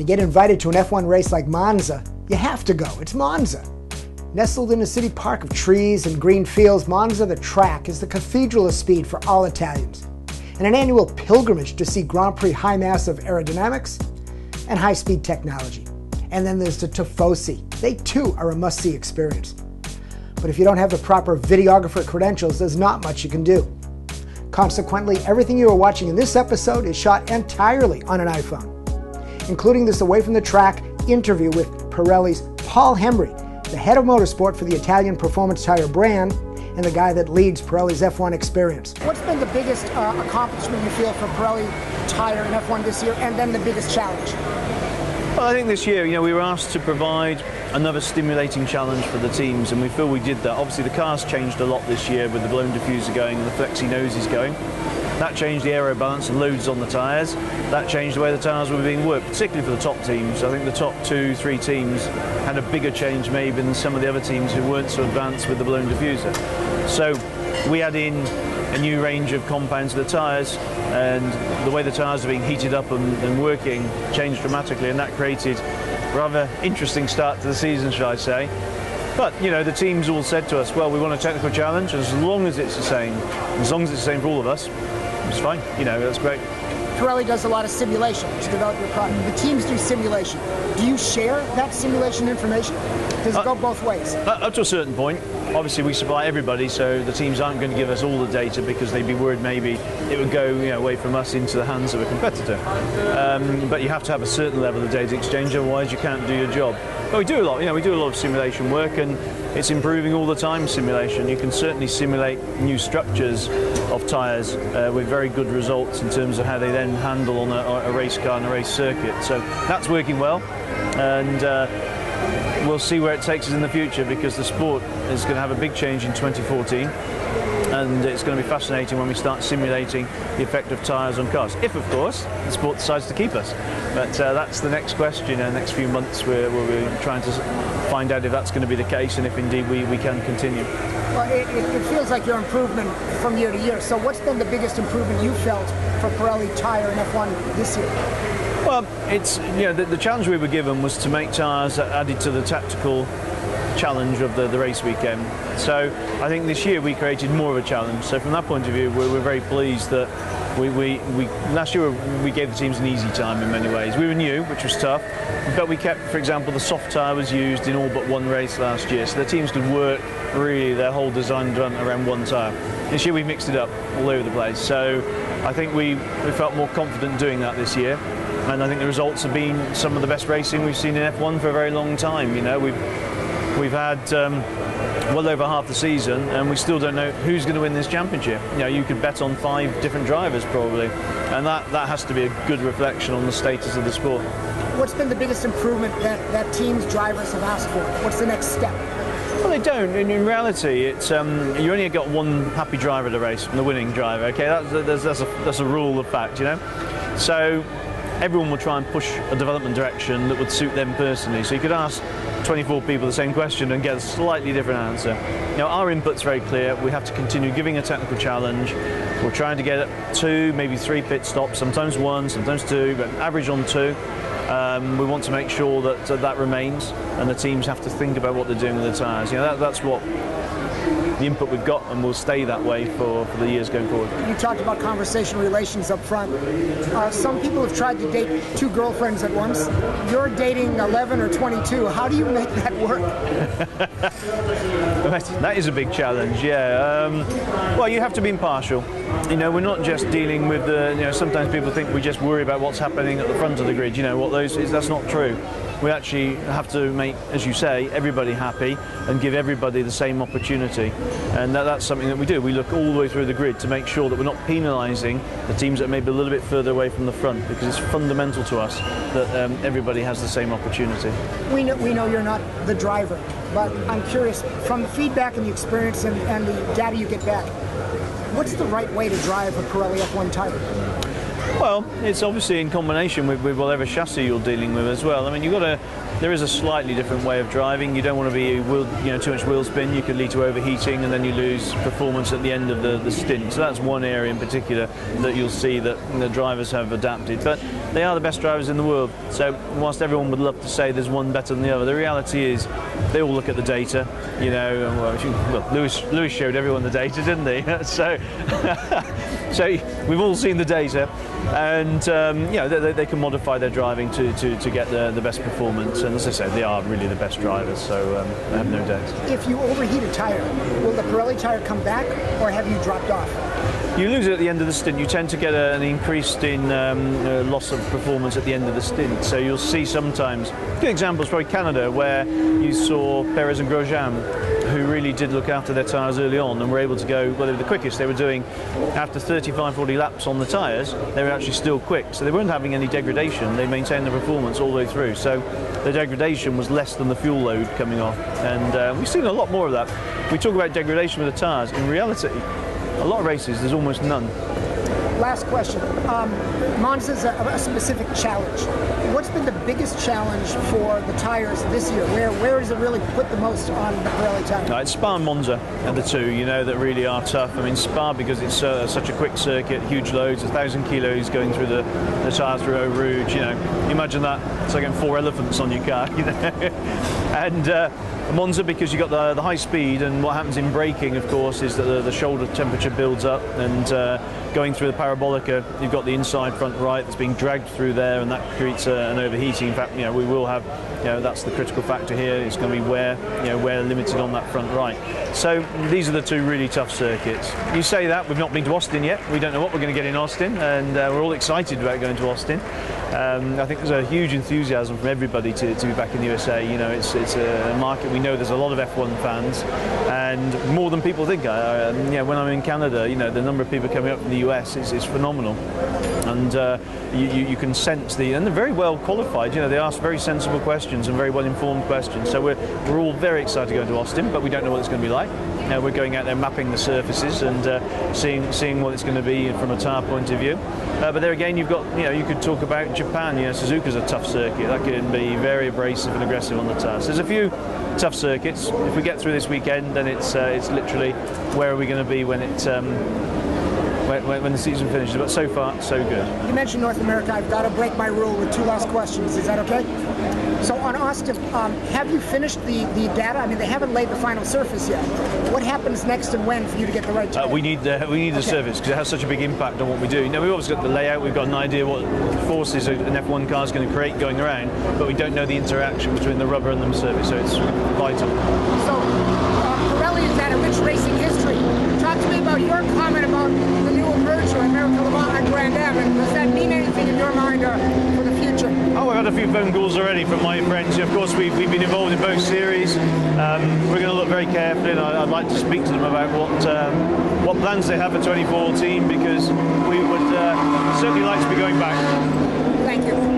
you get invited to an F1 race like Monza, you have to go. It's Monza. Nestled in a city park of trees and green fields, Monza, the track, is the cathedral of speed for all Italians, and an annual pilgrimage to see Grand Prix high mass of aerodynamics and high-speed technology. And then there's the Tifosi. They too are a must-see experience. But if you don't have the proper videographer credentials, there's not much you can do. Consequently, everything you are watching in this episode is shot entirely on an iPhone, including this away from the track interview with Pirelli's Paul Hembery, the head of motorsport for the Italian performance tire brand, and the guy that leads Pirelli's F1 experience. What's been the biggest accomplishment you feel for Pirelli tire in F1 this year, and then the biggest challenge? Well, I think this year, we were asked to provide another stimulating challenge for the teams, and we feel we did that. Obviously, the car's changed a lot this year with the blown diffuser going and the flexi noses going. That changed the aero balance and loads on the tyres. That changed the way the tyres were being worked, particularly for the top teams. I think the top 2-3 teams had a bigger change maybe than some of the other teams who weren't so advanced with the blown diffuser. So we add in a new range of compounds to the tyres, and the way the tyres are being heated up and working changed dramatically, and that created a rather interesting start to the season, shall I say. But, the teams all said to us, well, we want a technical challenge, as long as it's the same, as long as it's the same for all of us, it's fine, that's great. Pirelli does a lot of simulation to develop your product. The teams do simulation. Do you share that simulation information? Does it go both ways? Up to a certain point. Obviously, we supply everybody, so the teams aren't going to give us all the data because they'd be worried maybe it would go away from us into the hands of a competitor. But you have to have a certain level of data exchange, otherwise you can't do your job. But we do a lot. We do a lot of simulation work, and it's improving all the time. Simulation. You can certainly simulate new structures of tyres with very good results in terms of how they then handle on a race car and a race circuit. So that's working well, and we'll see where it takes us in the future, because the sport is going to have a big change in 2014, and it's going to be fascinating when we start simulating the effect of tyres on cars, if of course the sport decides to keep us. But that's the next question in the next few months. We'll be trying to find out if that's going to be the case, and if indeed we can continue. Well, it feels like your improvement from year to year. So what's been the biggest improvement you felt for Pirelli tire in F1 this year? Well, it's the challenge we were given was to make tyres that added to the tactical challenge of the race weekend. So I think this year we created more of a challenge. So from that point of view, we're very pleased that we last year we gave the teams an easy time in many ways. We were new, which was tough, but we kept, for example, the soft tyre was used in all but one race last year, so the teams could work really their whole design done around one tyre. This year we mixed it up all over the place, so I think we felt more confident doing that this year. And I think the results have been some of the best racing we've seen in F1 for a very long time. We've had well over half the season, and we still don't know who's going to win this championship. You could bet on 5 different drivers probably, and that has to be a good reflection on the status of the sport. What's been the biggest improvement that teams' drivers have asked for? What's the next step? Well, they don't. In reality, it's you only got one happy driver at a race, the winning driver. Okay, that's a rule of fact, So everyone will try and push a development direction that would suit them personally. So you could ask 24 people the same question and get a slightly different answer. Our input's very clear. We have to continue giving a technical challenge. We're trying to get 2, maybe 3 pit stops, sometimes 1, sometimes 2, but average on 2. We want to make sure that remains, and the teams have to think about what they're doing with the tyres. That's what the input we've got, and will stay that way for the years going forward. You talked about conversational relations up front. Some people have tried to date 2 girlfriends at once. You're dating 11 or 22. How do you make that work? That is a big challenge, yeah. Well, you have to be impartial. We're not just dealing with sometimes people think we just worry about what's happening at the front of the grid. That's not true. We actually have to make, as you say, everybody happy and give everybody the same opportunity. And that's something that we do. We look all the way through the grid to make sure that we're not penalising the teams that may be a little bit further away from the front, because it's fundamental to us that everybody has the same opportunity. We know you're not the driver, but I'm curious, from the feedback and the experience and the data you get back, what's the right way to drive a Pirelli F1 tire? Well, it's obviously in combination with whatever chassis you're dealing with as well. I mean, there is a slightly different way of driving. You don't want to be too much wheel spin. You could lead to overheating, and then you lose performance at the end of the stint. So that's one area in particular that you'll see that the drivers have adapted. But they are the best drivers in the world. So whilst everyone would love to say there's one better than the other, the reality is they all look at the data. Lewis showed everyone the data, didn't he? So we've all seen the data, and they can modify their driving to get the best performance. And as I said, they are really the best drivers, so I have no doubt. If you overheat a tire, will the Pirelli tire come back, or have you dropped off? You lose it at the end of the stint. You tend to get an increase in loss of performance at the end of the stint. So you'll see sometimes, good example is probably Canada, where you saw Perez and Grosjean, who really did look after their tyres early on and were able to go, well, they were the quickest. They were doing, after 35-40 laps on the tyres, they were actually still quick. So they weren't having any degradation. They maintained the performance all the way through. So the degradation was less than the fuel load coming off. And we've seen a lot more of that. We talk about degradation with the tyres. In reality, a lot of races, there's almost none. Last question. Monza's a specific challenge. What's been the biggest challenge for the tires this year? Where does it really put the most on the Pirelli tire? It's Spa and Monza are the two, that really are tough. I mean, Spa, because it's such a quick circuit, huge loads, 1,000 kilos going through the tyres through Eau Rouge. Imagine that. It's like getting 4 elephants on your car. And Monza, because you've got the high speed, and what happens in braking, of course, is that the shoulder temperature builds up, and going through the parabolica, you've got the inside front right that's being dragged through there, and that creates an overheating. In fact, we will have, that's the critical factor here. It's going to be wear limited on that front right. So these are the two really tough circuits. You say that, we've not been to Austin yet. We don't know what we're going to get in Austin, and we're all excited about going to Austin. I think there's a huge enthusiasm from everybody to be back in the USA. It's a market. We know there's a lot of F1 fans, and more than people think. When I'm in Canada, the number of people coming up from the US is phenomenal, and you can sense and they're very well qualified. They ask very sensible questions and very well informed questions. So we're all very excited to go to Austin, but we don't know what it's going to be like. We're going out there mapping the surfaces and seeing what it's going to be from a tyre point of view. But there again, you've got, you could talk about Japan. Suzuka's a tough circuit. That can be very abrasive and aggressive on the tyres. There's a few tough circuits. If we get through this weekend, then it's literally where are we going to be when the season finishes. But so far, so good. You mentioned North America. I've got to break my rule with 2 last questions. Is that okay? So on Austin, have you finished the data? I mean, they haven't laid the final surface yet. What happens next and when for you to get the right tire? We need the surface, because it has such a big impact on what we do. We've obviously got the layout. We've got an idea what forces an F1 car is going to create going around, but we don't know the interaction between the rubber and the surface, so it's vital. So Pirelli has had a rich racing history. Talk to me about your comment about the new merger, American Le Mans and Grand Am, and does that mean anything in your mind for the future? Oh, I've had a few phone calls already from my friends. Of course, we've been involved in both series. We're going to look very carefully, and I'd like to speak to them about what plans they have for 2014, because we would certainly like to be going back. Thank you.